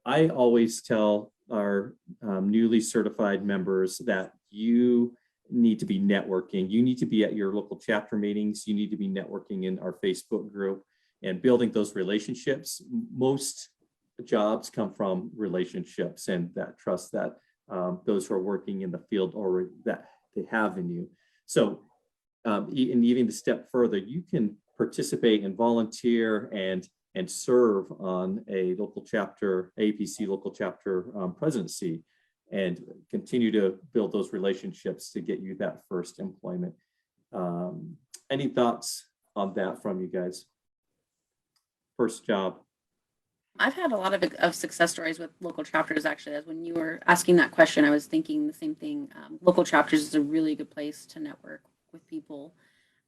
I always tell our newly certified members that you need to be networking. You need to be at your local chapter meetings. You need to be networking in our Facebook group and building those relationships. Most jobs come from relationships and that trust that those who are working in the field already that they have in you. So, and even to step further, you can participate and volunteer and serve on a local chapter, AAPC local chapter presidency, and continue to build those relationships to get you that first employment. Any thoughts on that from you guys? First job. I've had a lot of success stories with local chapters, actually. As when you were asking that question, I was thinking the same thing. Local chapters is a really good place to network with people.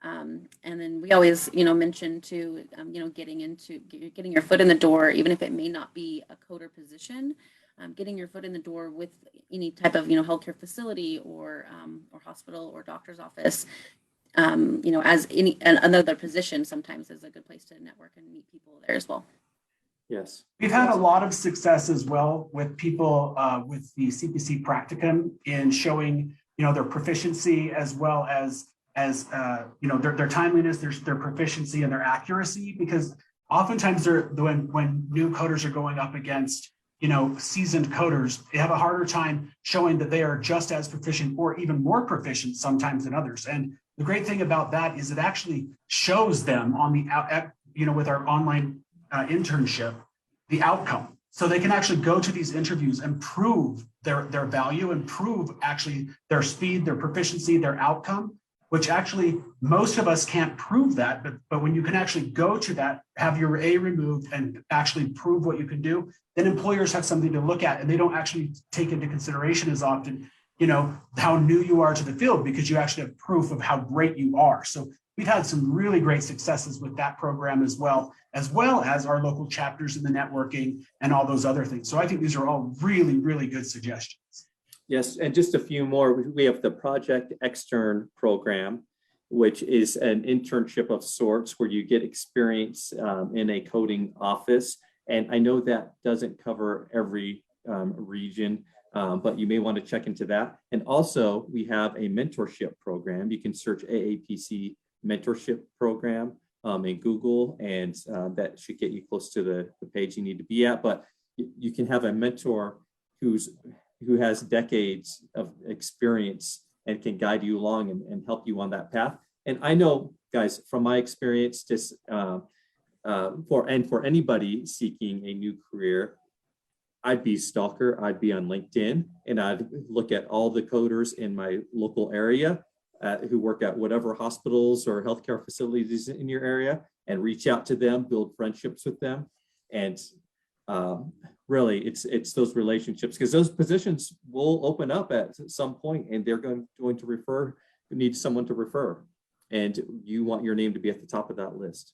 And then we always, mention too, getting your foot in the door, even if it may not be a coder position, getting your foot in the door with any type of, healthcare facility or hospital or doctor's office, as another position sometimes is a good place to network and meet people there as well. Yes. We've had a lot of success as well with people with the CPC practicum in showing, their proficiency as well as their timeliness, their proficiency and their accuracy, because oftentimes when new coders are going up against, seasoned coders, they have a harder time showing that they are just as proficient or even more proficient sometimes than others. And the great thing about that is it actually shows them on the, with our online internship, the outcome. So they can actually go to these interviews and prove their value and prove actually their speed, their proficiency, their outcome, which actually most of us can't prove that. But when you can actually go to that, have your A removed and actually prove what you can do, then employers have something to look at, and they don't actually take into consideration as often, how new you are to the field, because you actually have proof of how great you are. So we've had some really great successes with that program as well as our local chapters and the networking and all those other things. So I think these are all really, really good suggestions. Yes, and just a few more. We have the Project Extern program, which is an internship of sorts where you get experience in a coding office. And I know that doesn't cover every region, but you may want to check into that. And also we have a mentorship program. You can search AAPC mentorship program in Google, and that should get you close to the page you need to be at. But you can have a mentor who has decades of experience and can guide you along and help you on that path. And I know, guys, from my experience, just for anybody seeking a new career, I'd be a stalker. I'd be on LinkedIn, and I'd look at all the coders in my local area who work at whatever hospitals or healthcare facilities in your area, and reach out to them, build friendships with them. And really, it's those relationships, because those positions will open up at some point, and they're going to need someone to refer, and you want your name to be at the top of that list.